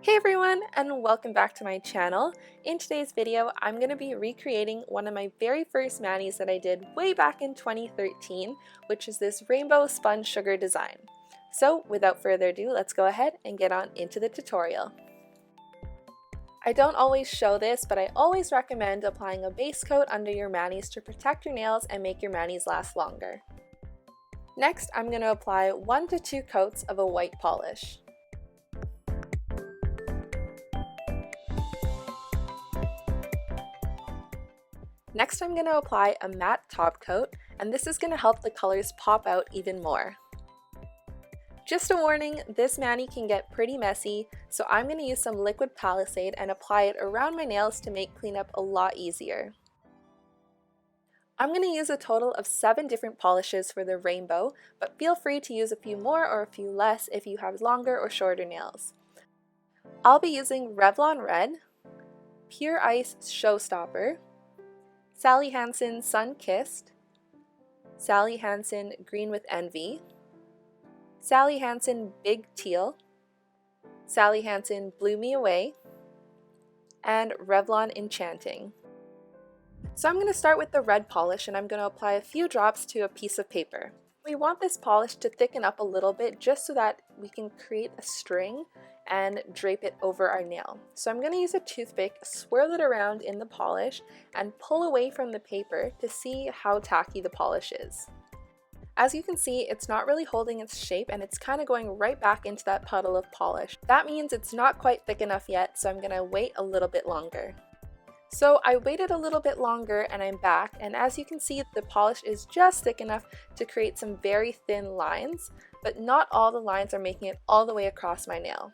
Hey everyone, and welcome back to my channel. In today's video, I'm going to be recreating one of my very first manis that I did way back in 2013, which is this rainbow spun sugar design. So without further ado, let's go ahead and get on into the tutorial. I don't always show this, but I always recommend applying a base coat under your manis to protect your nails and make your manis last longer. Next, I'm going to apply 1 to 2 coats of a white polish. Next, I'm going to apply a matte top coat, and this is going to help the colors pop out even more. Just a warning, this mani can get pretty messy, so I'm going to use some liquid Palisade and apply it around my nails to make cleanup a lot easier. I'm going to use a total of 7 different polishes for the rainbow, but feel free to use a few more or a few less if you have longer or shorter nails. I'll be using Revlon Red, Pure Ice Showstopper, Sally Hansen Sun Kissed, Sally Hansen Green with Envy, Sally Hansen Big Teal, Sally Hansen Blew Me Away, and Revlon Enchanting. So I'm going to start with the red polish, and I'm going to apply a few drops to a piece of paper. We want this polish to thicken up a little bit just so that we can create a string and drape it over our nail. So I'm going to use a toothpick, swirl it around in the polish, and pull away from the paper to see how tacky the polish is. As you can see, it's not really holding its shape and it's kind of going right back into that puddle of polish. That means it's not quite thick enough yet, so I'm going to wait a little bit longer. So I waited a little bit longer and I'm back, and as you can see, the polish is just thick enough to create some very thin lines, but not all the lines are making it all the way across my nail.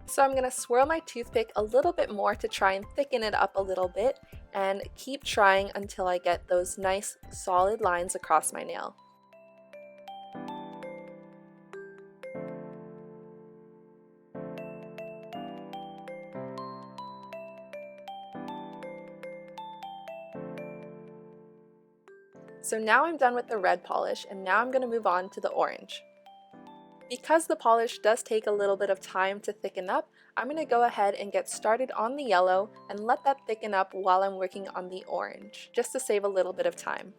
So I'm going to swirl my toothpick a little bit more to try and thicken it up a little bit, and keep trying until I get those nice solid lines across my nail. So now I'm done with the red polish, and now I'm going to move on to the orange. Because the polish does take a little bit of time to thicken up, I'm going to go ahead and get started on the yellow and let that thicken up while I'm working on the orange, just to save a little bit of time.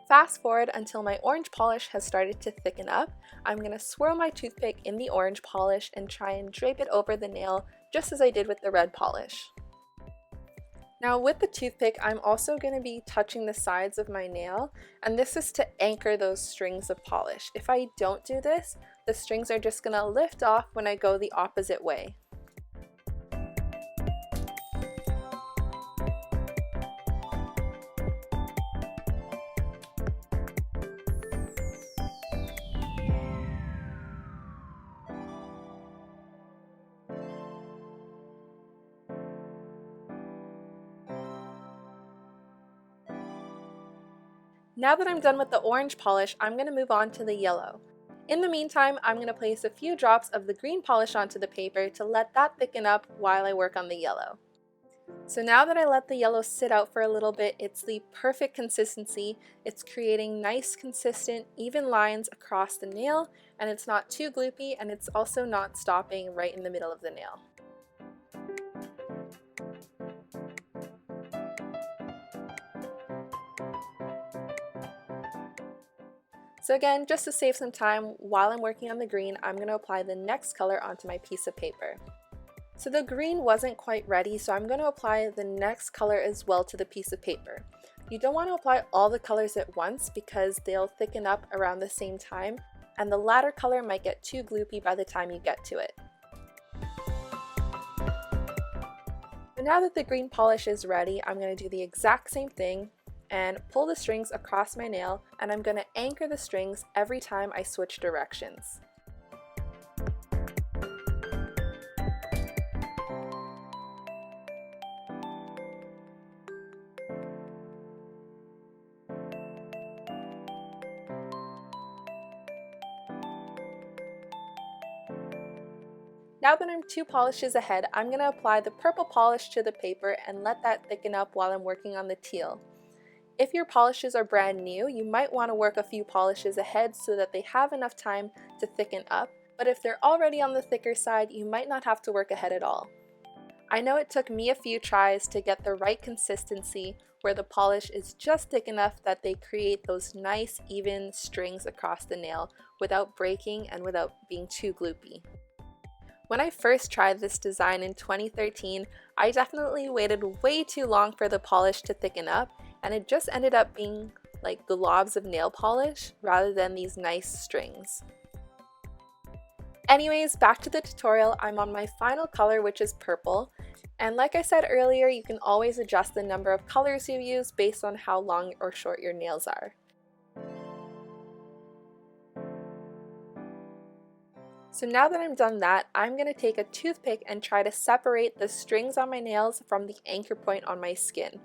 Fast forward until my orange polish has started to thicken up. I'm going to swirl my toothpick in the orange polish and try and drape it over the nail just as I did with the red polish. Now with the toothpick, I'm also going to be touching the sides of my nail, and this is to anchor those strings of polish. If I don't do this, the strings are just going to lift off when I go the opposite way. Now that I'm done with the orange polish, I'm going to move on to the yellow. In the meantime, I'm going to place a few drops of the green polish onto the paper to let that thicken up while I work on the yellow. So now that I let the yellow sit out for a little bit, it's the perfect consistency. It's creating nice, consistent, even lines across the nail, and it's not too gloopy, and it's also not stopping right in the middle of the nail. So again, just to save some time while I'm working on the green, I'm going to apply the next color onto my piece of paper. So the green wasn't quite ready, so I'm going to apply the next color as well to the piece of paper. You don't want to apply all the colors at once because they'll thicken up around the same time, and the latter color might get too gloopy by the time you get to it. So now that the green polish is ready, I'm going to do the exact same thing and pull the strings across my nail, and I'm going to anchor the strings every time I switch directions. Now that I'm 2 polishes ahead, I'm going to apply the purple polish to the paper and let that thicken up while I'm working on the teal. If your polishes are brand new, you might want to work a few polishes ahead so that they have enough time to thicken up, but if they're already on the thicker side, you might not have to work ahead at all. I know it took me a few tries to get the right consistency where the polish is just thick enough that they create those nice even strings across the nail without breaking and without being too gloopy. When I first tried this design in 2013, I definitely waited way too long for the polish to thicken up, and it just ended up being like globs of nail polish rather than these nice strings. Anyways, back to the tutorial. I'm on my final color, which is purple. And like I said earlier, you can always adjust the number of colors you use based on how long or short your nails are. So now that I'm done that, I'm going to take a toothpick and try to separate the strings on my nails from the anchor point on my skin.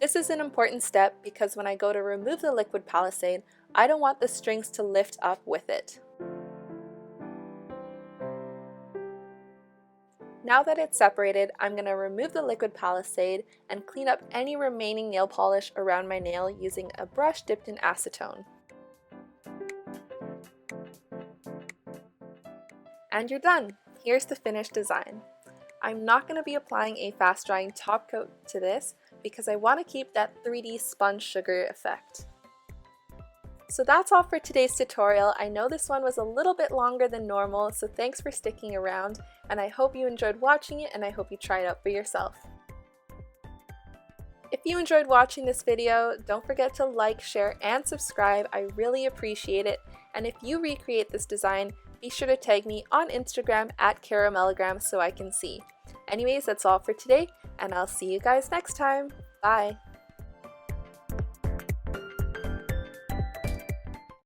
This is an important step because when I go to remove the liquid Palisade, I don't want the strings to lift up with it. Now that it's separated, I'm going to remove the liquid Palisade and clean up any remaining nail polish around my nail using a brush dipped in acetone. And you're done! Here's the finished design. I'm not going to be applying a fast drying top coat to this because I want to keep that 3D spun sugar effect. So that's all for today's tutorial. I know this one was a little bit longer than normal, so thanks for sticking around, and I hope you enjoyed watching it and I hope you try it out for yourself. If you enjoyed watching this video, don't forget to like, share, and subscribe. I really appreciate it. And if you recreate this design, be sure to tag me on Instagram at caramellogram so I can see. Anyways, that's all for today, and I'll see you guys next time. Bye!